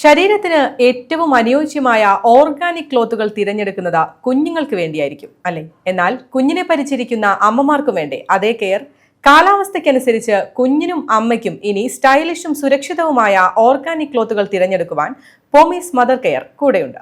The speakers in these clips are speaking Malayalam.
ശരീരത്തിന് ഏറ്റവും അനുയോജ്യമായ ഓർഗാനിക് ക്ലോത്തുകൾ തിരഞ്ഞെടുക്കുന്നത് കുഞ്ഞുങ്ങൾക്ക് വേണ്ടിയായിരിക്കും അല്ലേ? എന്നാൽ കുഞ്ഞിനെ പരിചരിക്കുന്ന അമ്മമാർക്കും വേണ്ടേ അതേ കെയർ? കാലാവസ്ഥയ്ക്കനുസരിച്ച് കുഞ്ഞിനും അമ്മയ്ക്കും ഇനി സ്റ്റൈലിഷും സുരക്ഷിതവുമായ ഓർഗാനിക് ക്ലോത്തുകൾ തിരഞ്ഞെടുക്കുവാൻ പോമീസ് മദർ കെയർ കൂടെയുണ്ട്.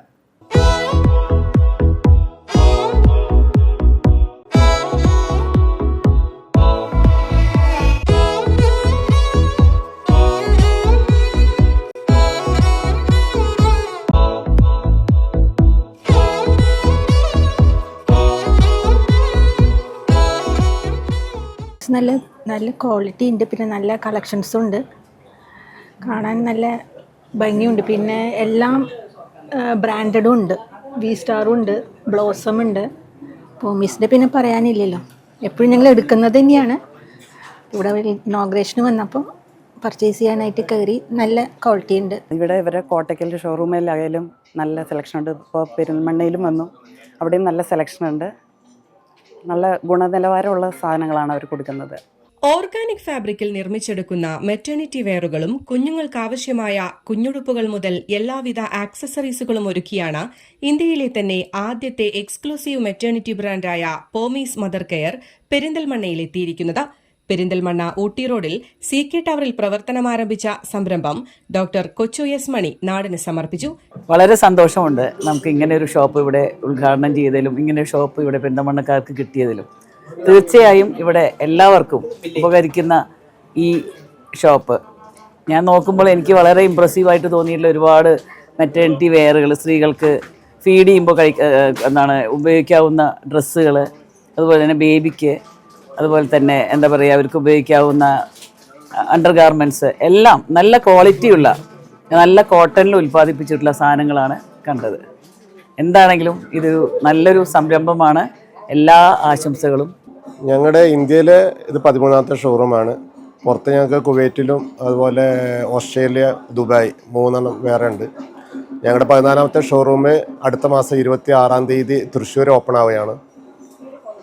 നല്ല ക്വാളിറ്റി ഉണ്ട്, പിന്നെ നല്ല കളക്ഷൻസും ഉണ്ട്, കാണാൻ നല്ല ഭംഗിയുണ്ട്. പിന്നെ എല്ലാം ബ്രാൻഡഡും ഉണ്ട്, വി സ്റ്റാറും ഉണ്ട്, ബ്ലോസം ഉണ്ട്. പോമീസിൻ്റെ പിന്നെ പറയാനില്ലല്ലോ, എപ്പോഴും ഞങ്ങൾ എടുക്കുന്നത് തന്നെയാണ്. ഇവിടെ ഇനോഗ്രേഷന് വന്നപ്പോൾ പർച്ചേസ് ചെയ്യാനായിട്ട് കയറി. നല്ല ക്വാളിറ്റി ഉണ്ട്. ഇവിടെ ഇവരെ കോട്ടയ്ക്കൽ ഷോറൂമിലായാലും നല്ല സെലക്ഷൻ ഉണ്ട്. ഇപ്പോൾ പെരിന്തൽമണ്ണയിലും വന്നു, അവിടെയും നല്ല സെലക്ഷൻ ഉണ്ട്. നല്ല ഗുണനിലവാരമുള്ള സാധനങ്ങളാണ് അവർ കൊടുക്കുന്നത്. ഓർഗാനിക് ഫാബ്രിക്കിൽ നിർമ്മിച്ചെടുക്കുന്ന മെറ്റേണിറ്റി വെയറുകളും കുഞ്ഞുങ്ങൾക്ക് ആവശ്യമായ കുഞ്ഞുടുപ്പുകൾ മുതൽ എല്ലാവിധ ആക്സസറീസുകളും ഒരുക്കിയാണ് ഇന്ത്യയിലെ തന്നെ ആദ്യത്തെ എക്സ്ക്ലൂസീവ് മെറ്റേണിറ്റി ബ്രാൻഡായ പോമീസ് മദർ കെയർ പെരിന്തൽമണ്ണയിൽ എത്തിയിരിക്കുന്നത്. പെരിന്തൽമണ്ണ ഊട്ടി റോഡിൽ CK ടവറിൽ പ്രവർത്തനമാരംഭിച്ച സംരംഭം ഡോക്ടർ കൊച്ചു എസ് മണി നാടിന് സമർപ്പിച്ചു. വളരെ സന്തോഷമുണ്ട് നമുക്ക് ഇങ്ങനെ ഒരു ഷോപ്പ് ഇവിടെ ഉദ്ഘാടനം ചെയ്തതിലും ഇങ്ങനെ ഒരു ഷോപ്പ് ഇവിടെ പെരിന്തൽമണ്ണക്കാർക്ക് കിട്ടിയതിലും. തീർച്ചയായും ഇവിടെ എല്ലാവർക്കും ഉപകരിക്കുന്ന ഈ ഷോപ്പ് ഞാൻ നോക്കുമ്പോൾ എനിക്ക് വളരെ ഇമ്പ്രസീവായിട്ട് തോന്നിയിട്ടുള്ള ഒരുപാട് മെറ്റേണിറ്റി വെയറുകൾ, സ്ത്രീകൾക്ക് ഫീഡ് ചെയ്യുമ്പോൾ ഉപയോഗിക്കാവുന്ന ഡ്രസ്സുകൾ, അതുപോലെ തന്നെ ബേബിക്ക്, അതുപോലെ തന്നെ എന്താ പറയുക അവർക്ക് ഉപയോഗിക്കാവുന്ന അണ്ടർ ഗാർമെൻറ്റ്സ് എല്ലാം നല്ല ക്വാളിറ്റിയുള്ള നല്ല കോട്ടണിൽ ഉൽപ്പാദിപ്പിച്ചിട്ടുള്ള സാധനങ്ങളാണ് കണ്ടത്. എന്താണെങ്കിലും ഇതൊരു നല്ലൊരു സംരംഭമാണ്. എല്ലാ ആശംസകളും. ഞങ്ങളുടെ ഇന്ത്യയിൽ ഇത് 13ാമത്തെ ഷോറൂമാണ്. പുറത്ത് ഞങ്ങൾക്ക് കുവൈറ്റിലും അതുപോലെ ഓസ്ട്രേലിയ, ദുബായ് 3 വേറെ ഉണ്ട്. ഞങ്ങളുടെ 14ാമത്തെ ഷോറൂം അടുത്ത മാസം 26-ാം തീയതി തൃശ്ശൂർ ഓപ്പൺ ആവുകയാണ്.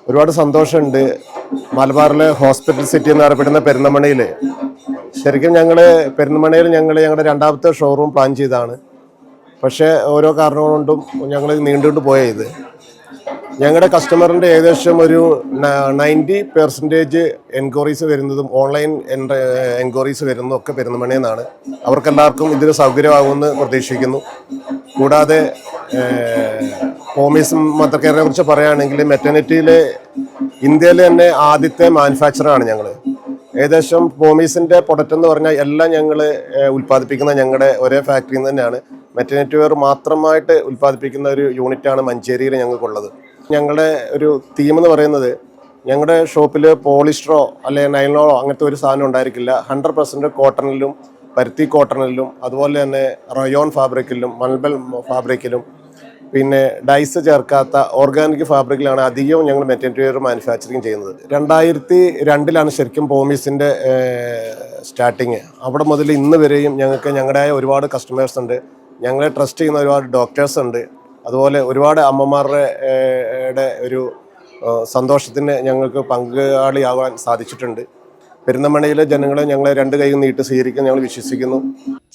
ഒരുപാട് സന്തോഷമുണ്ട്. മലബാറിലെ ഹോസ്പിറ്റൽ സിറ്റി എന്ന് പറയപ്പെടുന്ന പെരിന്തൽമണ്ണയിൽ ശരിക്കും പെരിന്തൽമണ്ണയിൽ ഞങ്ങളുടെ 2ാമത്തെ ഷോറൂം പ്ലാൻ ചെയ്തതാണ്. പക്ഷേ ഓരോ കാരണങ്ങൾ കൊണ്ടും ഞങ്ങൾ നീണ്ടുകൊണ്ട് പോയത്. ഞങ്ങളുടെ കസ്റ്റമറിൻ്റെ ഏകദേശം ഒരു 90% എൻക്വയറീസ് വരുന്നതും ഓൺലൈൻ എൻക്വയറീസ് വരുന്നതും ഒക്കെ പെരിന്തൽമണ്ണയിൽ നിന്നാണ്. അവർക്കെല്ലാവർക്കും ഇതിന് സൗകര്യമാകുമെന്ന് പ്രതീക്ഷിക്കുന്നു. കൂടാതെ പോമീസ് മദർ കെയറിനെ കുറിച്ച് പറയുകയാണെങ്കിൽ മെറ്റർണിറ്റിയിൽ ഇന്ത്യയിൽ തന്നെ ആദ്യത്തെ മാനുഫാക്ചറാണ് ഞങ്ങൾ. ഏകദേശം പോമീസിൻ്റെ പ്രൊഡക്റ്റ് എന്ന് പറഞ്ഞാൽ എല്ലാം ഞങ്ങൾ ഉൽപ്പാദിപ്പിക്കുന്ന ഞങ്ങളുടെ ഒരേ ഫാക്ടറിയിൽ നിന്ന് തന്നെയാണ്. മെറ്റർണിറ്റി വെയർ മാത്രമായിട്ട് ഉൽപ്പാദിപ്പിക്കുന്ന ഒരു യൂണിറ്റാണ് മഞ്ചേരിയിൽ ഞങ്ങൾക്കുള്ളത്. ഞങ്ങളുടെ ഒരു തീം എന്ന് പറയുന്നത് ഞങ്ങളുടെ ഷോപ്പിൽ പോളിസ്റ്ററോ അല്ലെങ്കിൽ നൈലോണോ അങ്ങനത്തെ ഒരു സാധനം ഉണ്ടായിരിക്കില്ല. 100% കോട്ടണിലും പരുത്തി കോട്ടണിലും അതുപോലെ തന്നെ റയോൺ ഫാബ്രിക്കിലും മൾബൽ ഫാബ്രിക്കിലും പിന്നെ ഡൈസ് ചേർക്കാത്ത ഓർഗാനിക് ഫാബ്രിക്കിലാണ് അധികവും ഞങ്ങൾ മെറ്റർണിറ്റി വെയർ മാനുഫാക്ചറിങ് ചെയ്യുന്നത്. 2002 ശരിക്കും പോമീസിൻ്റെ സ്റ്റാർട്ടിങ്. അവിടെ മുതൽ ഇന്ന് വരെയും ഞങ്ങൾക്ക് ഞങ്ങളുടേതായ ഒരുപാട് കസ്റ്റമേഴ്സ് ഉണ്ട്. ഞങ്ങളെ ട്രസ്റ്റ് ചെയ്യുന്ന ഒരുപാട് ഡോക്ടേഴ്സ് ഉണ്ട്. അതുപോലെ ഒരുപാട് അമ്മമാരുടെ ഒരു സന്തോഷത്തിന് ഞങ്ങൾക്ക് പങ്കാളിയാകാൻ സാധിച്ചിട്ടുണ്ട്. പെരിന്തൽമണ്ണയിലെ ജനങ്ങളെ ഞങ്ങളെ 2 കൈ നീട്ടി സ്വീകരിക്കാൻ ഞങ്ങൾ വിശ്വസിക്കുന്നു.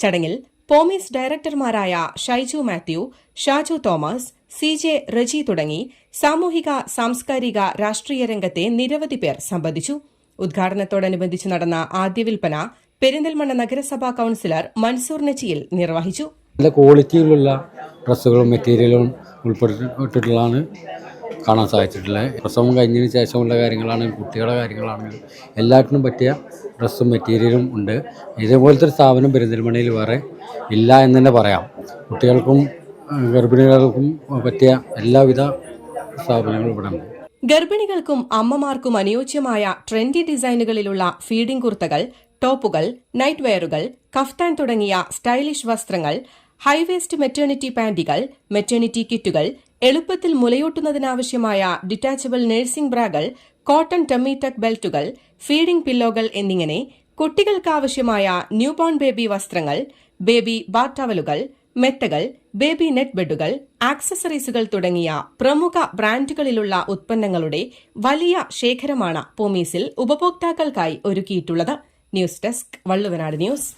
ചടങ്ങിൽ പോമീസ് ഡയറക്ടർമാരായ ഷൈജു മാത്യു, ഷാജു തോമസ്, CJ റജി തുടങ്ങി സാമൂഹിക, സാംസ്കാരിക, രാഷ്ട്രീയ രംഗത്തെ നിരവധി പേർ സംബന്ധിച്ചു. ഉദ്ഘാടനത്തോടനുബന്ധിച്ച് നടന്ന ആദ്യ വിൽപ്പന പെരിന്തൽമണ്ണ നഗരസഭാ കൌൺസിലർ മൻസൂർ നച്ചിയിൽ നിർവഹിച്ചു. നല്ല ക്വാളിറ്റിയിലുള്ള ഡ്രസ്സുകളും മെറ്റീരിയലും ഉൾപ്പെട്ടിട്ടുള്ളതാണ് കാണാൻ സാധിച്ചിട്ടുള്ളത്. പ്രസവം കഴിഞ്ഞതിന് ശേഷമുള്ള കാര്യങ്ങളാണെങ്കിലും കുട്ടികളുടെ കാര്യങ്ങളാണെങ്കിലും എല്ലാറ്റിനും പറ്റിയ ഡ്രസ്സും മെറ്റീരിയലും ഉണ്ട്. ഇതേപോലത്തെ ഒരു സ്ഥാപനം പെരിന്തൽമണ്ണയിൽ വേറെ ഇല്ല എന്ന് തന്നെ പറയാം. കുട്ടികൾക്കും ഗർഭിണികൾക്കും പറ്റിയ എല്ലാവിധ സ്ഥാപനങ്ങളും ഇവിടെ ഉണ്ട്. ഗർഭിണികൾക്കും അമ്മമാർക്കും അനുയോജ്യമായ ട്രെൻഡി ഡിസൈനുകളിലുള്ള ഫീഡിംഗ് കുർത്തകൾ, ടോപ്പുകൾ, നൈറ്റ് വെയറുകൾ, കഫ്താൻ തുടങ്ങിയ സ്റ്റൈലിഷ് വസ്ത്രങ്ങൾ, ഹൈവേസ്റ്റ് മെറ്റേണിറ്റി പാന്റുകൾ, മെറ്റേണിറ്റി കിറ്റുകൾ, എളുപ്പത്തിൽ മുലയൂട്ടുന്നതിനാവശ്യമായ ഡിറ്റാച്ചബിൾ നഴ്സിംഗ് ബ്രാകൾ, കോട്ടൺ ടമ്മി ടക്ക് ബെൽറ്റുകൾ, ഫീഡിംഗ് പില്ലോകൾ എന്നിങ്ങനെ കുട്ടികൾക്കാവശ്യമായ ന്യൂബോൺ ബേബി വസ്ത്രങ്ങൾ, ബേബി ബാത്ത് ടവലുകൾ, മെത്തകൾ, ബേബി നെറ്റ് ബെഡുകൾ, ആക്സസറീസുകൾ തുടങ്ങിയ പ്രമുഖ ബ്രാൻഡുകളിലുള്ള ഉത്പന്നങ്ങളുടെ വലിയ ശേഖരമാണ് പോമീസിൽ ഉപഭോക്താക്കൾക്കായി ഒരുക്കിയിട്ടുള്ളത്. News desk, Valluvanad news.